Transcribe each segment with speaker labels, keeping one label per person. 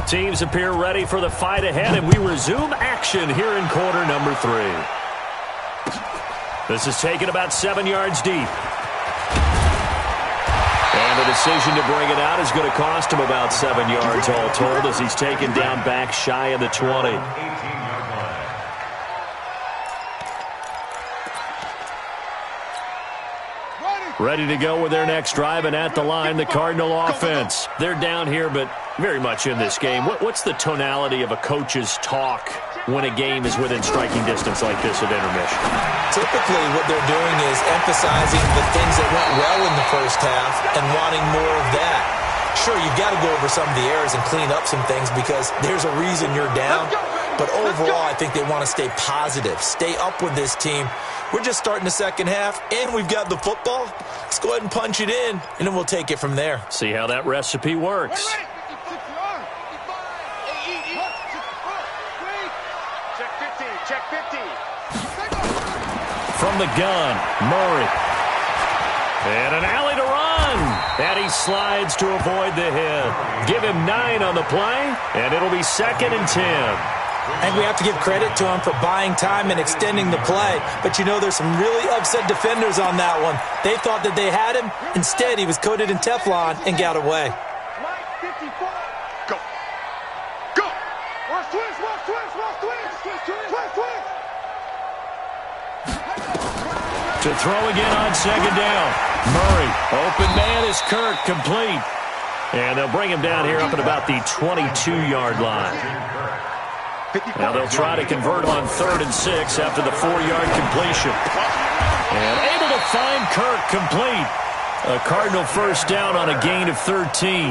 Speaker 1: Both teams appear ready for the fight ahead, and we resume action here in quarter number 3. This is taken about 7 yards deep. And the decision to bring it out is going to cost him about 7 yards all told as he's taken down back shy of the 20. Ready to go with their next drive, and at the line, the Cardinal offense. They're down here, but very much in this game. What's the tonality of a coach's talk when a game is within striking distance like this at intermission?
Speaker 2: Typically, what they're doing is emphasizing the things that went well in the first half and wanting more of that. Sure, you've got to go over some of the errors and clean up some things because there's a reason you're down. But overall, I think they want to stay positive, stay up with this team. We're just starting the second half, and we've got the football. Let's go ahead and punch it in, and then we'll take it from there.
Speaker 1: See how that recipe works.
Speaker 3: Check 50.
Speaker 1: From the gun, Murray. And an alley to run. And he slides to avoid the hit. Give him 9 on the play, and it'll be 2nd and 10.
Speaker 2: I think we have to give credit to him for buying time and extending the play. But, you know, there's some really upset defenders on that one. They thought that they had him. Instead, he was coated in Teflon and got away.
Speaker 3: Go. Watch twins.
Speaker 1: To throw again on 2nd down. Murray, open man is Kirk, complete. And they'll bring him down here up at about the 22-yard line. Now they'll try to convert on 3rd and 6 after the 4-yard completion. And able to find Kirk complete. A Cardinal first down on a gain of 13.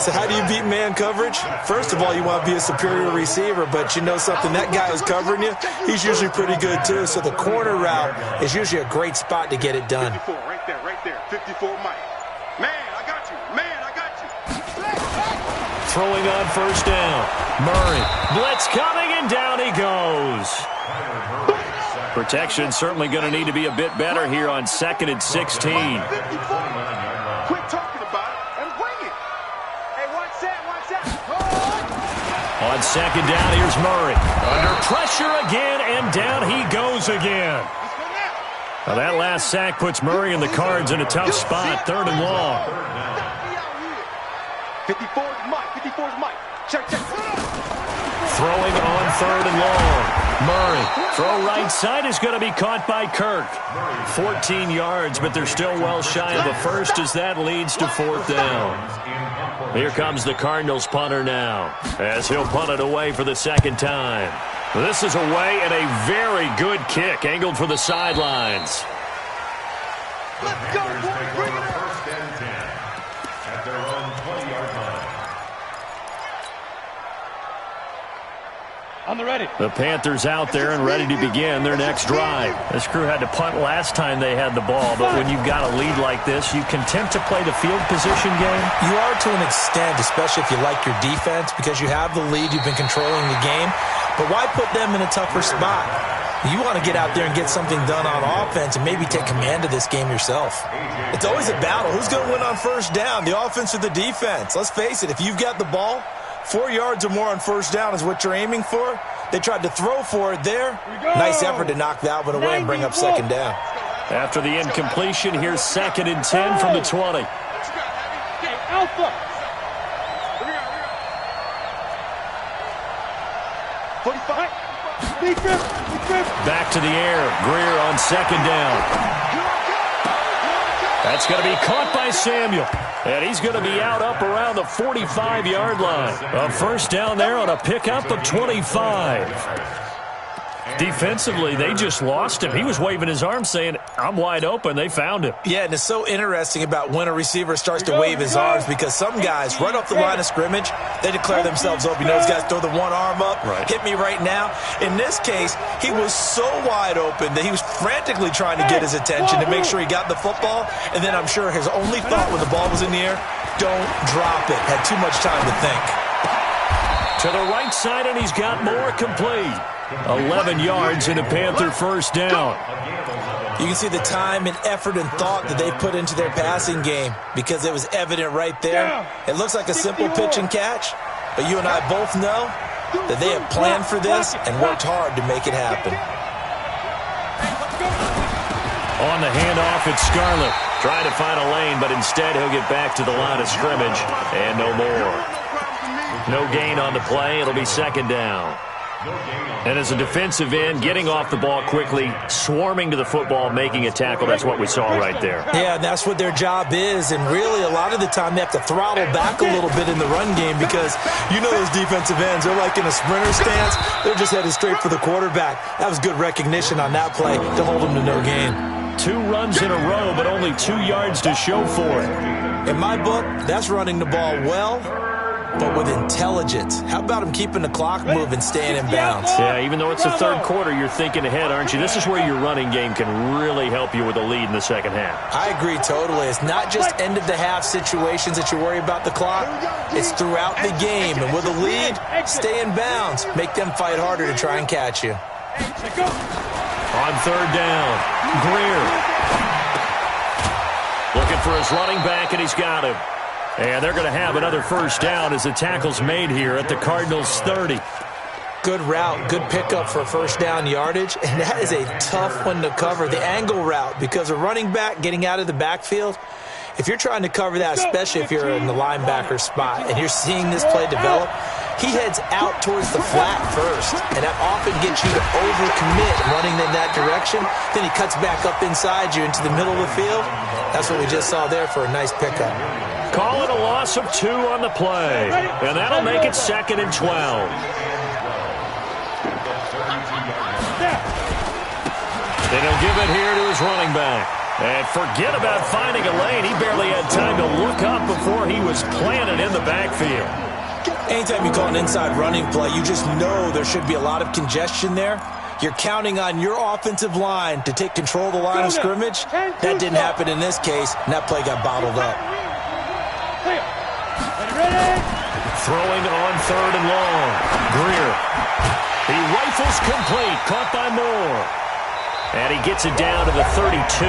Speaker 2: So how do you beat man coverage? First of all, you want to be a superior receiver, but you know something, that guy who's covering you, he's usually pretty good too. So the corner route is usually a great spot to get it done.
Speaker 3: 54, right there. 54, Mike. Man, I got you.
Speaker 1: Throwing on first down. Murray, blitz coming, and down he goes. Protection certainly going to need to be a bit better here on 2nd and 16.
Speaker 3: Quit talking about it and bring it. Hey, watch that.
Speaker 1: On 2nd down, here's Murray. Under pressure again, and down he goes again. Now that last sack puts Murray and the Cards in a tough spot, 3rd and long.
Speaker 3: 54 is Mike. Check.
Speaker 1: Throwing on 3rd and long. Murray, throw right side is going to be caught by Kirk. 14 yards, but they're still well shy of the first as that leads to 4th down. Here comes the Cardinals punter now as he'll punt it away for the 2nd time. This is away and a very good kick angled for the sidelines.
Speaker 3: Let's go, boys. Bring it on.
Speaker 4: First and 10 at their own 20-yard line.
Speaker 5: On the ready.
Speaker 1: The Panthers out there and ready to begin their next drive. This crew had to punt last time they had the ball, but when you've got a lead like this, you content to play the field position game?
Speaker 2: You are to an extent, especially if you like your defense, because you have the lead, you've been controlling the game. But why put them in a tougher spot? You want to get out there and get something done on offense and maybe take command of this game yourself. It's always a battle. Who's going to win on first down, the offense or the defense? Let's face it, if you've got the ball, 4 yards or more on first down is what you're aiming for. They tried to throw for it there. Nice effort to knock that one away and bring up 2nd down.
Speaker 1: After the incompletion, here's 2nd and 10 from the 20.
Speaker 5: Okay, Alpha.
Speaker 1: Back to the air. Greer on 2nd down. That's going to be caught by Samuel. And he's going to be out up around the 45-yard line. A first down there on a pickup of 25. Defensively, they just lost him. He was waving his arms saying, I'm wide open. They found him.
Speaker 2: Yeah, and it's so interesting about when a receiver starts to wave his arms because some guys, right off the line of scrimmage, they declare themselves open. You know, those guys throw the one arm up, hit me right now. In this case, he was so wide open that he was frantically trying to get his attention to make sure he got the football. And then I'm sure his only thought when the ball was in the air, don't drop it. Had too much time to think.
Speaker 1: To the right side, and he's got more, complete. 11 yards and a Panther first down.
Speaker 2: You can see the time and effort and thought that they put into their passing game because it was evident right there. It looks like a simple pitch and catch, but you and I both know that they have planned for this and worked hard to make it happen.
Speaker 1: On the handoff, it's Scarlett. Trying to find a lane, but instead he'll get back to the line of scrimmage, and no more. No gain on the play. It'll be second down. And as a defensive end, getting off the ball quickly, swarming to the football, making a tackle, that's what we saw right there.
Speaker 2: Yeah, and that's what their job is, and really a lot of the time they have to throttle back a little bit in the run game because you know those defensive ends, they're like in a sprinter stance. They're just headed straight for the quarterback. That was good recognition on that play to hold them to no gain.
Speaker 1: 2 runs in a row, but only 2 yards to show for it.
Speaker 2: In my book, that's running the ball well, but with intelligence. How about him keeping the clock moving, staying in bounds?
Speaker 1: Yeah, even though it's the third quarter, you're thinking ahead, aren't you? This is where your running game can really help you with a lead in the second half.
Speaker 2: I agree totally. It's not just end-of-the-half situations that you worry about the clock. It's throughout the game. And with a lead, stay in bounds. Make them fight harder to try and catch you.
Speaker 1: On third down, Greer. Looking for his running back, and he's got him. And they're going to have another first down as the tackle's made here at the Cardinals' 30.
Speaker 2: Good route, good pickup for first down yardage, and that is a tough one to cover, the angle route, because a running back getting out of the backfield, if you're trying to cover that, especially if you're in the linebacker spot, and you're seeing this play develop, he heads out towards the flat first, and that often gets you to overcommit running in that direction. Then he cuts back up inside you into the middle of the field. That's what we just saw there for a nice pickup.
Speaker 1: Call it a loss of 2 on the play, and that'll make it 2nd and 12. Then he'll give it here to his running back. And forget about finding a lane. He barely had time to look up before he was planted in the backfield.
Speaker 2: Anytime you call an inside running play, you just know there should be a lot of congestion there. You're counting on your offensive line to take control of the line of scrimmage. That didn't happen in this case, and that play got bottled up.
Speaker 1: Throwing on third and long. Greer. He rifles complete. Caught by Moore. And he gets it down to the 32.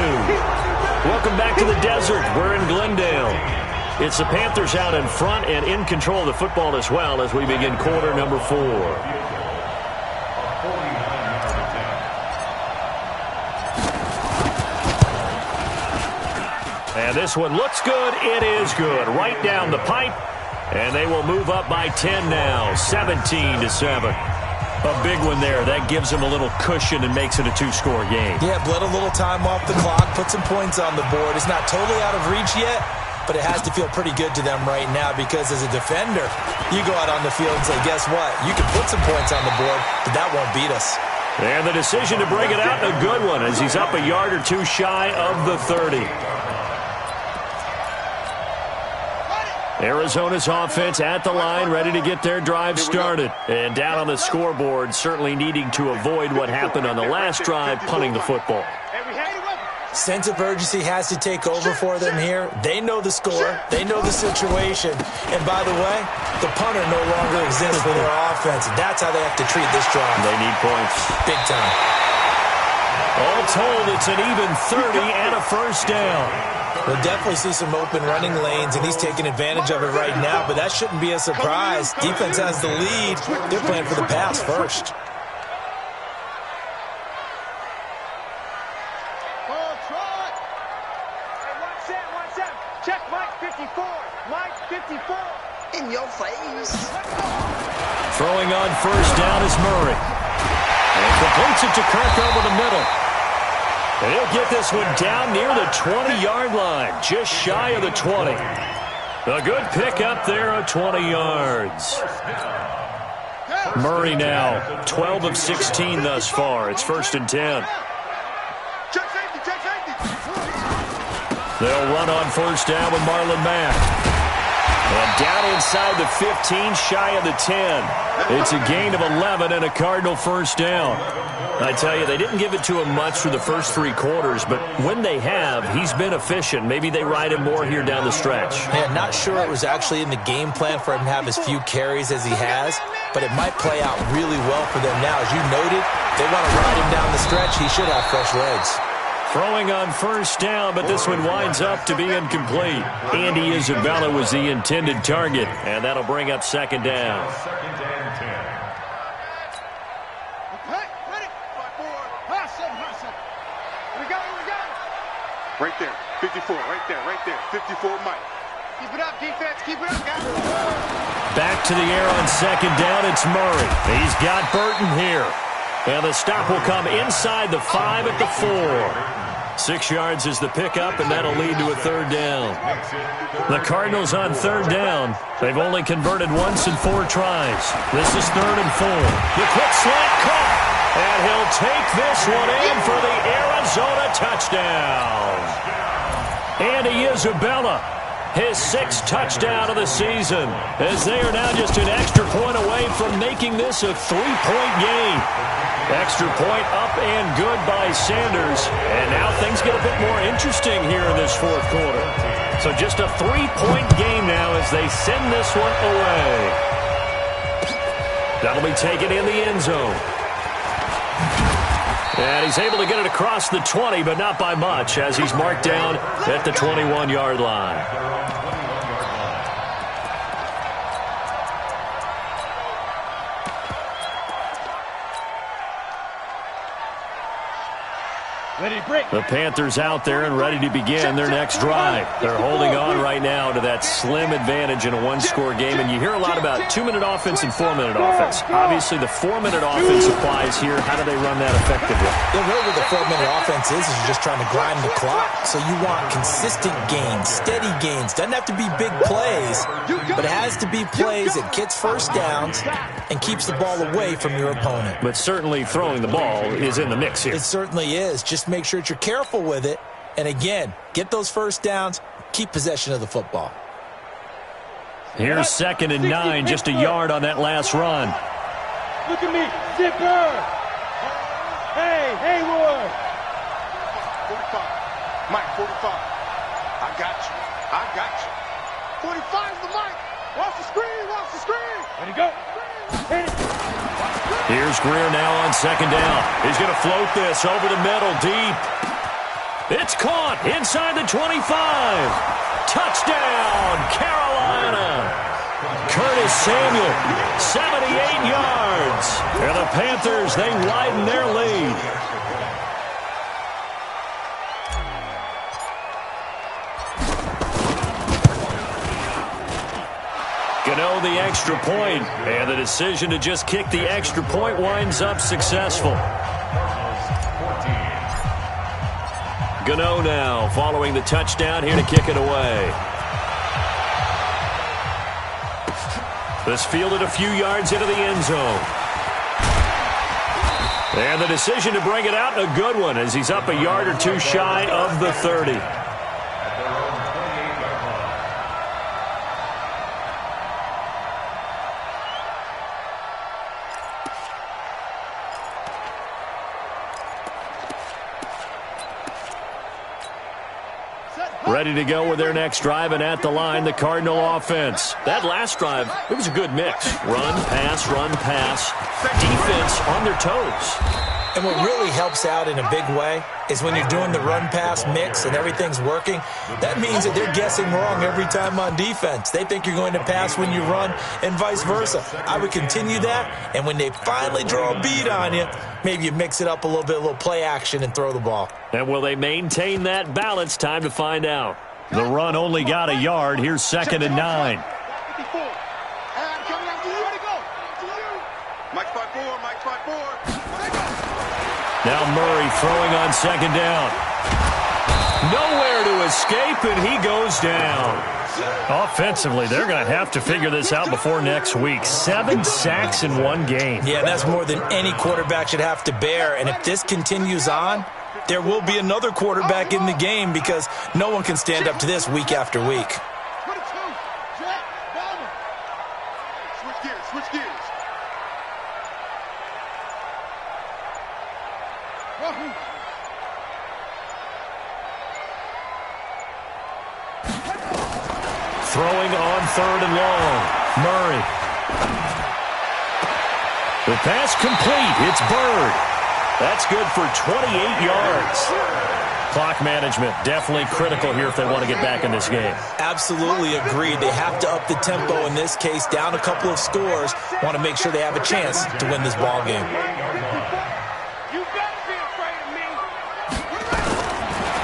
Speaker 1: Welcome back to the desert. We're in Glendale. It's the Panthers out in front and in control of the football as well as we begin quarter number 4. And this one looks good. It is good. Right down the pipe. And they will move up by 10 now. 17-7. A big one there. That gives them a little cushion and makes it a 2-score game.
Speaker 2: Yeah, bled a little time off the clock, put some points on the board. It's not totally out of reach yet, but it has to feel pretty good to them right now because as a defender, you go out on the field and say, guess what? You can put some points on the board, but that won't beat us.
Speaker 1: And the decision to bring it out, a good one, as he's up a yard or 2 shy of the 30. Arizona's offense at the line, ready to get their drive started. And down on the scoreboard, certainly needing to avoid what happened on the last drive, punting the football.
Speaker 2: Sense of urgency has to take over for them here. They know the score. They know the situation. And by the way, the punter no longer exists for their offense. That's how they have to treat this drive.
Speaker 1: They need points.
Speaker 2: Big time.
Speaker 1: All told, it's an even 30 and a first down.
Speaker 2: We'll definitely see some open running lanes, and he's taking advantage of it right now, but that shouldn't be a surprise. Defense has the lead. They're playing for the pass first.
Speaker 5: Check Mike 54. Mike 54.
Speaker 6: In your face.
Speaker 1: Throwing on first down is Murray. And completes it to Kirk over the middle. And he'll get this one down near the 20-yard line, just shy of the 20. A good pickup there of 20 yards. Murray now 12 of 16 thus far. It's 1st and 10. They'll run on first down with Marlon Mack. And down inside the 15, shy of the 10. It's a gain of 11 and a Cardinal first down. I tell you, they didn't give it to him much for the first 3 quarters, but when they have, he's been efficient. Maybe they ride him more here down the stretch.
Speaker 2: Yeah, not sure it was actually in the game plan for him to have as few carries as he has, but it might play out really well for them now. As you noted, they want to ride him down the stretch. He should have fresh legs.
Speaker 1: Throwing on first down, but this one winds up to be incomplete. Andy Isabella was the intended target, and that'll bring up second down.
Speaker 4: Second and 10.
Speaker 3: Right there, 54, right there, 54, Mike.
Speaker 5: Keep it up, defense, keep it up, guys.
Speaker 1: Back to the air on second down, it's Murray. He's got Burton here. And the stop will come inside the 5 at the 4. 6 yards is the pickup, and that'll lead to a third down. The Cardinals on third down. They've only converted once in 4 tries. This is 3rd and 4. The quick slant caught, and he'll take this one in for the Arizona touchdown. Andy Isabella, his 6th touchdown of the season, as they are now just an extra point away from making this a 3-point game. Extra point up and good by Sanders. And now things get a bit more interesting here in this 4th quarter. So just a 3-point game now as they send this one away. That'll be taken in the end zone. And he's able to get it across the 20, but not by much, as he's marked down at the 21-yard line. The Panthers out there and ready to begin their next drive. They're holding on right now to that slim advantage in a 1-score game. And you hear a lot about 2-minute offense and 4-minute offense. Obviously, the 4-minute offense applies here. How do they run that effectively?
Speaker 2: Yeah, really what the 4-minute offense is you're just trying to grind the clock. So you want consistent gains, steady gains. Doesn't have to be big plays, but it has to be plays that gets first downs and keeps the ball away from your opponent.
Speaker 1: But certainly throwing the ball is in the mix here.
Speaker 2: It certainly is. Just make sure that you're careful with it. And again, get those first downs, keep possession of the football.
Speaker 1: Here's 2nd and 9, just a yard on that last run.
Speaker 5: Look at me, Zipper. Hey, Haywood.
Speaker 3: 45, Mike, 45. I got you. 45's the Mike. Watch the screen.
Speaker 5: Ready to go. Hit it.
Speaker 1: Here's Greer now on 2nd down. He's going to float this over the middle, deep. It's caught inside the 25. Touchdown, Carolina. Curtis Samuel, 78 yards. And the Panthers, they widen their lead. Gano the extra point, and the decision to just kick the extra point winds up successful. Gano now following the touchdown here to kick it away. This fielded a few yards into the end zone. And the decision to bring it out, a good one, as he's up a yard or 2 shy of the 30. Ready to go with their next drive, and at the line, the Cardinal offense. That last drive, it was a good mix. Run, pass. Defense on their toes.
Speaker 2: And what really helps out in a big way is when you're doing the run-pass mix and everything's working, that means that they're guessing wrong every time on defense. They think you're going to pass when you run and vice versa. I would continue that, and when they finally draw a beat on you, maybe you mix it up a little bit, a little play action, and throw the ball.
Speaker 1: And will they maintain that balance? Time to find out. The run only got a yard. Here's 2nd and 9. Now Murray throwing on 2nd down. Nowhere to escape, and he goes down. Offensively, they're going to have to figure this out before next week. 7 sacks in 1 game.
Speaker 2: Yeah, that's more than any quarterback should have to bear. And if this continues on, there will be another quarterback in the game because no one can stand up to this week after week.
Speaker 3: gears, switch gears.
Speaker 1: Throwing on 3rd and long. Murray. The pass complete. It's Bird. That's good for 28 yards. Clock management definitely critical here if they want to get back in this game.
Speaker 2: Absolutely agreed. They have to up the tempo in this case, down a couple of scores. Want to make sure they have a chance to win this ball game.
Speaker 5: You better be afraid of me.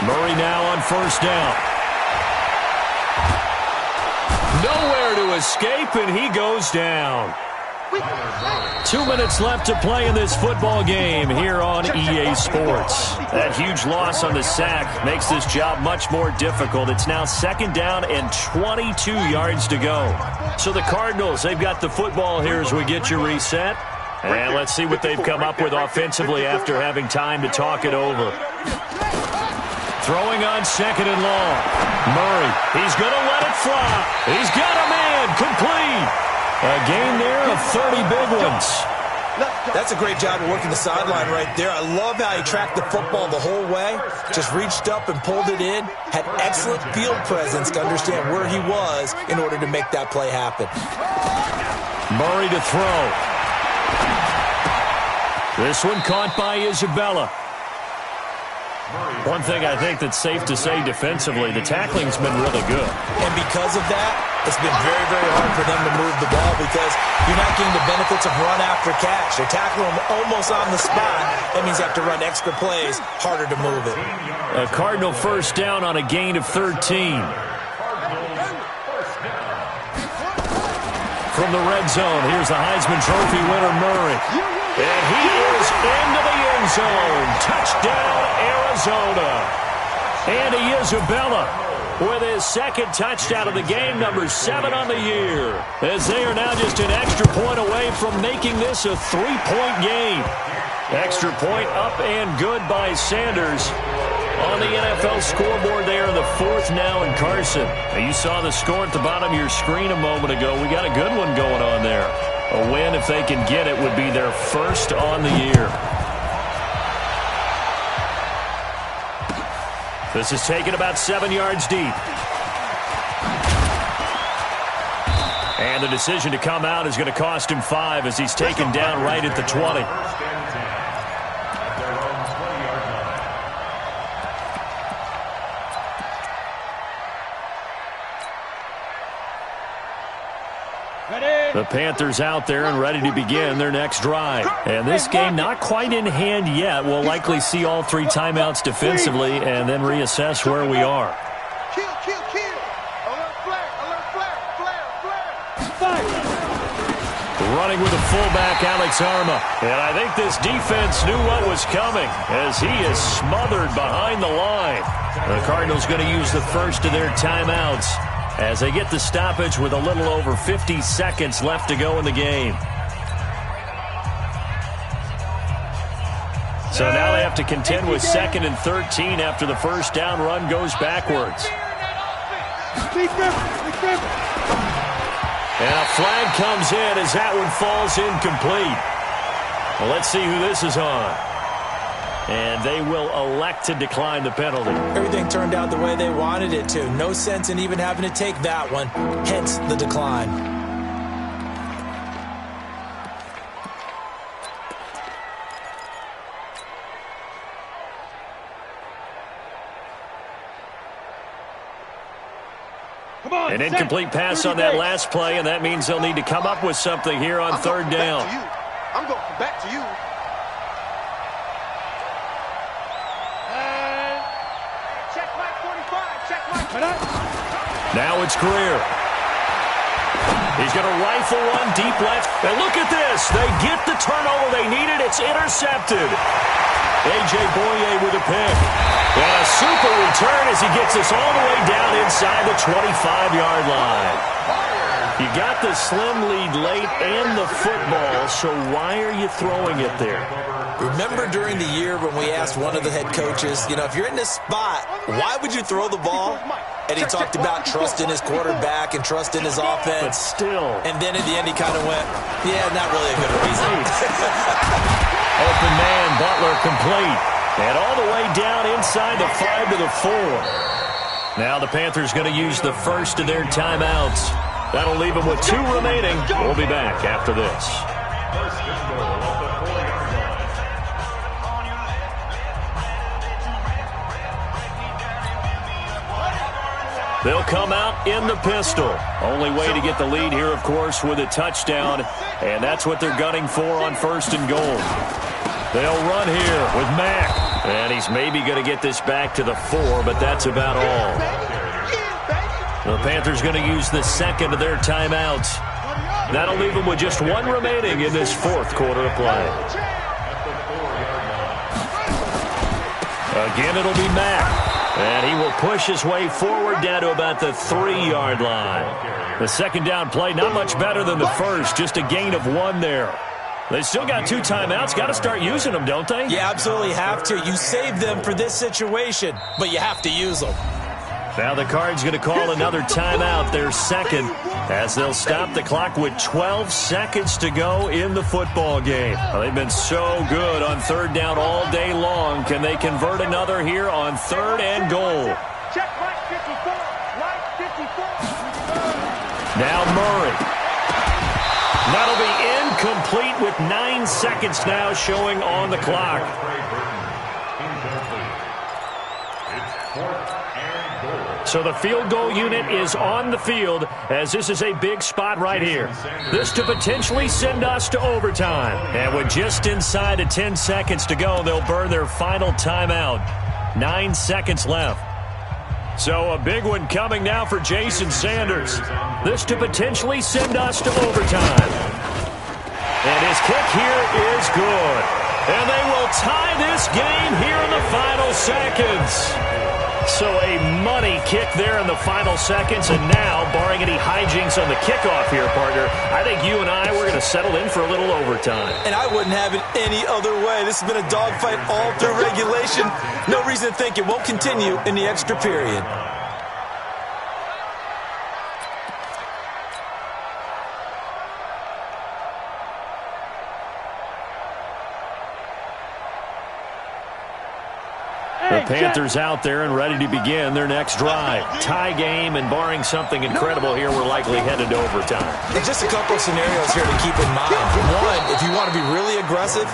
Speaker 1: Murray now on 1st down. Nowhere to escape, and he goes down. 2 minutes left to play in this football game here on EA Sports. That huge loss on the sack makes this job much more difficult. It's now 2nd down and 22 yards to go. So the Cardinals, they've got the football here as we get you reset. And let's see what they've come up with offensively after having time to talk it over. Throwing on 2nd and long. Murray, he's going to let it fly. He's got a man, complete. A gain there of 30 big ones.
Speaker 2: That's a great job of working the sideline right there. I love how he tracked the football the whole way. Just reached up and pulled it in. Had excellent field presence to understand where he was in order to make that play happen.
Speaker 1: Murray to throw. This one caught by Isabella. One thing I think that's safe to say defensively, the tackling's been really good.
Speaker 2: And because of that, it's been very, very hard for them to move the ball because you're not getting the benefits of run after catch. They're tackling them almost on the spot. That means you have to run extra plays, harder to move it.
Speaker 1: A Cardinal 1st down on a gain of 13. From the red zone, here's the Heisman Trophy winner, Murray. And he is into the end zone. Touchdown, Arizona. Andy Isabella with his 2nd touchdown of the game, number 7 on the year, as they are now just an extra point away from making this a 3-point game. Extra point up and good by Sanders. On the NFL scoreboard there in the 4th now in Carson. Now you saw the score at the bottom of your screen a moment ago. We got a good one going on there. A win, if they can get it, would be their 1st on the year. This is taken about 7 yards deep. And the decision to come out is going to cost him 5 as he's taken down right at the 20. The Panthers out there and ready to begin their next drive. And this game not quite in hand yet. We'll likely see all 3 timeouts defensively and then reassess where we are.
Speaker 3: Kill, kill, kill. Alert flare.
Speaker 1: Running with the fullback, Alex Arma. And I think this defense knew what was coming as he is smothered behind the line. The Cardinals going to use the first of their timeouts as they get the stoppage with a little over 50 seconds left to go in the game. So now they have to contend with 2nd and 13 after the 1st down run goes backwards. And a flag comes in as that one falls incomplete. Well, let's see who this is on. And they will elect to decline the penalty.
Speaker 2: Everything turned out the way they wanted it to. No sense in even having to take that one. Hence the decline.
Speaker 1: An incomplete pass on that last play, and that means they'll need to come up with something here on 3rd down.
Speaker 3: I'm going back to you.
Speaker 1: Now it's Greer. He's going to rifle one deep left. And look at this. They get the turnover they needed. It's intercepted. A.J. Boye with a pick. And a super return as he gets us all the way down inside the 25-yard line. You got the slim lead late and the football, so why are you throwing it there?
Speaker 2: Remember during the year when we asked one of the head coaches, if you're in this spot, why would you throw the ball? And he talked about trust in his quarterback and trust in his offense.
Speaker 1: But still.
Speaker 2: And then at the end, he kind of went, yeah, not really a good reason.
Speaker 1: Open man, Butler complete. And all the way down inside the 5 to the 4. Now the Panthers going to use the first of their timeouts. That'll leave them with 2 remaining. We'll be back after this. They'll come out in the pistol. Only way to get the lead here, of course, with a touchdown. And that's what they're gunning for on 1st and goal. They'll run here with Mack. And he's maybe going to get this back to the 4, but that's about all. The Panthers going to use the second of their timeouts. That'll leave them with just 1 remaining in this 4th quarter of play. Again, it'll be Mack. And he will push his way forward down to about the 3-yard line. The second down play, not much better than the first, just a gain of 1 there. They still got 2 timeouts. Got to start using them, don't they?
Speaker 2: You absolutely have to. You save them for this situation, but you have to use them.
Speaker 1: Now the Cards going to call another timeout, their second, as they'll stop the clock with 12 seconds to go in the football game. Well, they've been so good on 3rd down all day long. Can they convert another here on 3rd and goal?
Speaker 5: Check right 54. Right 54.
Speaker 1: Now Murray. That'll be incomplete with 9 seconds now showing on the clock. So the field goal unit is on the field as this is a big spot right here. This to potentially send us to overtime. And with just inside of 10 seconds to go, they'll burn their final timeout. 9 seconds left. So a big one coming now for Jason Sanders. This to potentially send us to overtime. And his kick here is good. And they will tie this game here in the final seconds. So a money kick there in the final seconds, and now, barring any hijinks on the kickoff here, partner, I think you and I, we're going to settle in for a little overtime.
Speaker 2: And I wouldn't have it any other way. This has been a dogfight all through regulation. No reason to think it won't continue in the extra period.
Speaker 1: The Panthers out there and ready to begin their next drive. Tie game, and barring something incredible here, we're likely headed to overtime.
Speaker 2: There's just a couple of scenarios here to keep in mind. One, if you want to be really aggressive,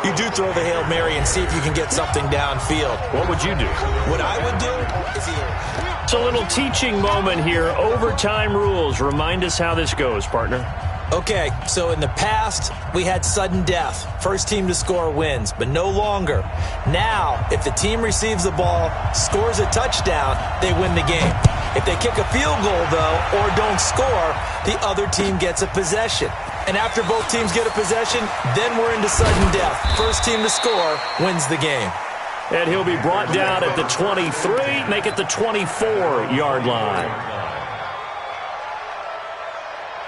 Speaker 2: you do throw the Hail Mary and see if you can get something downfield.
Speaker 1: What would you do?
Speaker 2: What I would do is either...
Speaker 1: It's a little teaching moment here. Overtime rules. Remind us how this goes, partner.
Speaker 2: Okay, so in the past, we had sudden death. First team to score wins, but no longer. Now, if the team receives the ball, scores a touchdown, they win the game. If they kick a field goal, though, or don't score, the other team gets a possession. And after both teams get a possession, then we're into sudden death. First team to score wins the game.
Speaker 1: And he'll be brought down at the 23, make it the 24-yard line.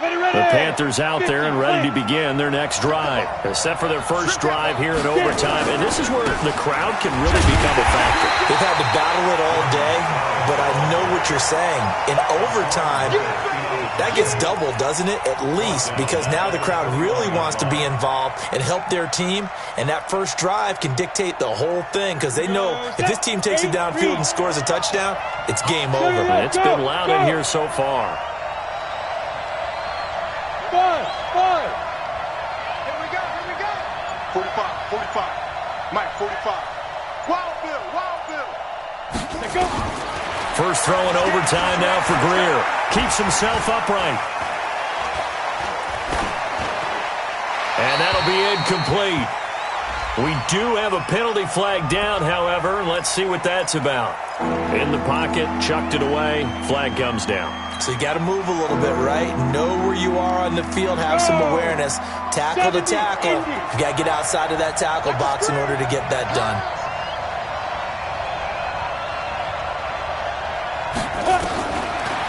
Speaker 1: The Panthers out there and ready to begin their next drive. Set for their first drive here in overtime. And this is where the crowd can really become a factor.
Speaker 2: They've had to battle it all day, but I know what you're saying. In overtime, that gets doubled, doesn't it? At least, because now the crowd really wants to be involved and help their team. And that first drive can dictate the whole thing because they know if this team takes it downfield and scores a touchdown, it's game over.
Speaker 1: It's been loud in here so far.
Speaker 3: Five. Here we go. 45. Mike, 45. Wild Bill. Let's go.
Speaker 1: First throw in overtime now for Greer. Keeps himself upright. And that'll be incomplete. We do have a penalty flag down, however. Let's see what that's about. In the pocket, chucked it away. Flag comes down.
Speaker 2: So you got to move a little bit, right? Know where you are on the field, have some awareness. Tackle to tackle. You got to get outside of that tackle box in order to get that done.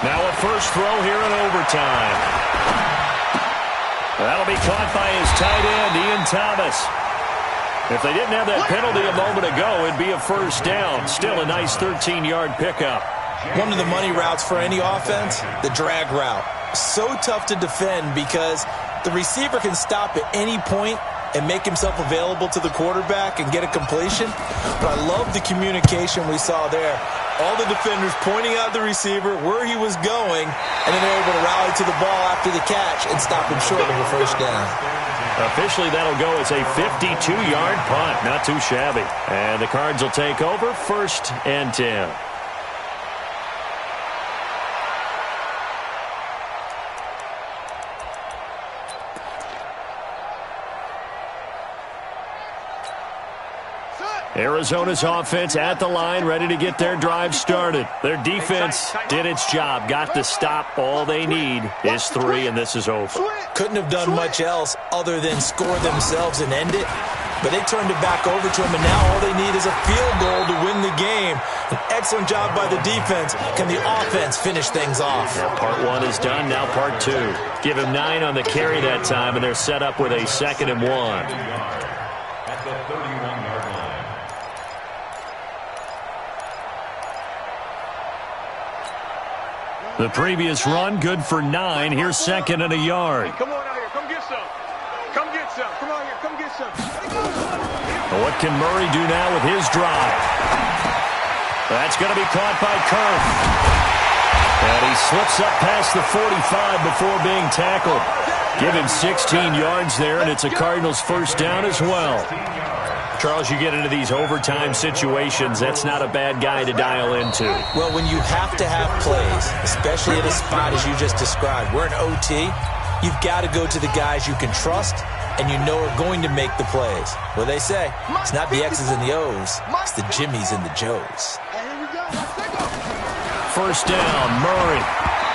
Speaker 1: Now a first throw here in overtime. That'll be caught by his tight end, Ian Thomas. If they didn't have that penalty a moment ago, it'd be a first down. Still a nice 13-yard pickup.
Speaker 2: One of the money routes for any offense, the drag route. So tough to defend because the receiver can stop at any point and make himself available to the quarterback and get a completion. But I love the communication we saw there. All the defenders pointing out the receiver, where he was going, and then they're able to rally to the ball after the catch and stop him short of a first down.
Speaker 1: Officially, that'll go as a 52-yard punt. Not too shabby. And the Cards will take over 1st and 10. Arizona's offense at the line, ready to get their drive started. Their defense did its job, got the stop. All they need is 3, and this is over.
Speaker 2: Couldn't have done much else other than score themselves and end it. But they turned it back over to him, and now all they need is a field goal to win the game. An excellent job by the defense. Can the offense finish things off?
Speaker 1: Yeah, part 1 is done, now part 2. Give him 9 on the carry that time, and they're set up with a 2nd and 1.
Speaker 4: At the 31-yard line.
Speaker 1: The previous run, good for 9. Here's 2nd and a yard.
Speaker 5: Come on out here. Come get some. Come get some. Come on here. Come get some.
Speaker 1: What can Murray do now with his drive? That's going to be caught by Kirk. And he slips up past the 45 before being tackled. Give him 16 yards there, and it's a Cardinals first down as well. Charles, you get into these overtime situations, that's not a bad guy to dial into.
Speaker 2: Well, when you have to have plays, especially at a spot as you just described, we're in OT, you've got to go to the guys you can trust and you know are going to make the plays. Well, they say, it's not the X's and the O's, it's the Jimmies and the Joes.
Speaker 1: First down, Murray.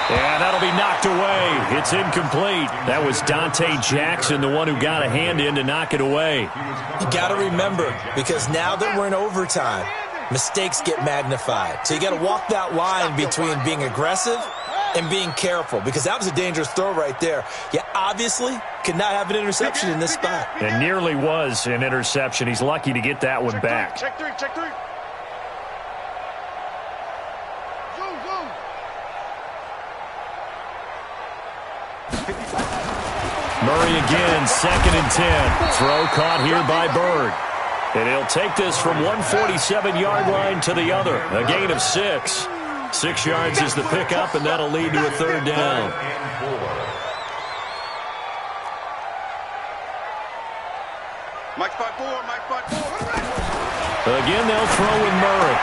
Speaker 1: And that'll be knocked away. It's incomplete. That was Dante Jackson, the one who got a hand in to knock it away.
Speaker 2: You got to remember, because now that we're in overtime, mistakes get magnified. So you got to walk that line between being aggressive and being careful, because that was a dangerous throw right there. You obviously could not have an interception in this spot.
Speaker 1: It nearly was an interception. He's lucky to get that one back.
Speaker 5: Check 3. Check 3.
Speaker 1: Murray again, 2nd and 10. Throw caught here by Bird. And he'll take this from 147-yard line to the other. A gain of 6. 6 yards is the pickup, and that'll lead to a 3rd down.
Speaker 3: Mike spot 4, Mike spot 4.
Speaker 1: Again, they'll throw with Murray.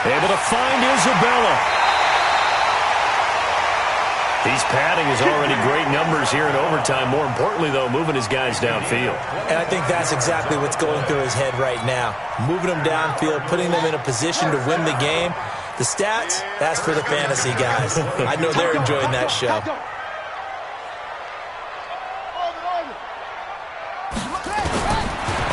Speaker 1: Able to find Isabella. He's padding his already great numbers here in overtime. More importantly, though, moving his guys downfield.
Speaker 2: And I think that's exactly what's going through his head right now. Moving them downfield, putting them in a position to win the game. The stats, that's for the fantasy guys. I know they're enjoying that show.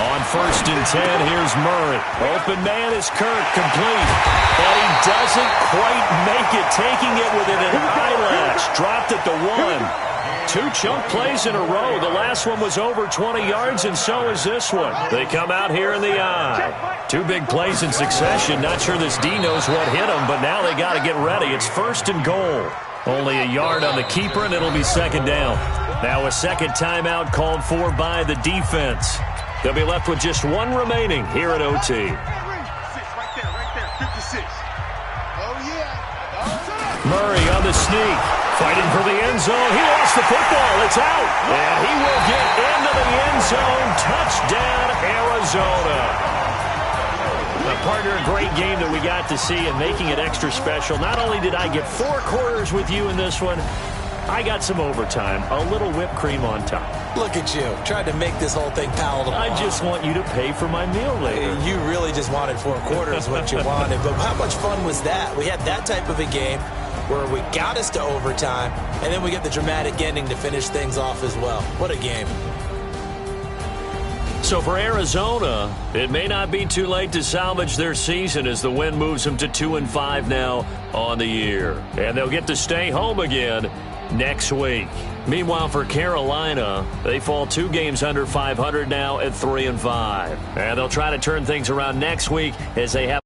Speaker 1: On 1st and 10, here's Murray. Open man is Kirk, complete. But he doesn't quite make it, taking it with an eyelash. Dropped at the 1. 2 chunk plays in a row. The last one was over 20 yards, and so is this one. They come out here in the eye. 2 big plays in succession. Not sure this D knows what hit him, but now they got to get ready. It's 1st and goal. Only a yard on the keeper, and it'll be 2nd down. Now a 2nd timeout called for by the defense. They'll be left with just 1 remaining here at OT.
Speaker 3: Right there, 56. Oh, yeah.
Speaker 1: Murray on the sneak, fighting for the end zone. He lost the football. It's out. And he will get into the end zone. Touchdown, Arizona. Now, partner, a great game that we got to see, and making it extra special. Not only did I get 4 quarters with you in this one, I got some overtime, a little whipped cream on top.
Speaker 2: Look at you, trying to make this whole thing palatable.
Speaker 1: I just want you to pay for my meal later.
Speaker 2: You really just wanted 4 quarters, what you wanted. But how much fun was that? We had that type of a game where we got us to overtime, and then we get the dramatic ending to finish things off as well. What a game.
Speaker 1: So for Arizona, it may not be too late to salvage their season as the win moves them to 2-5 now on the year. And they'll get to stay home again next week. Meanwhile, for Carolina, they fall 2 games under 500 now at 3-5. And they'll try to turn things around next week as they have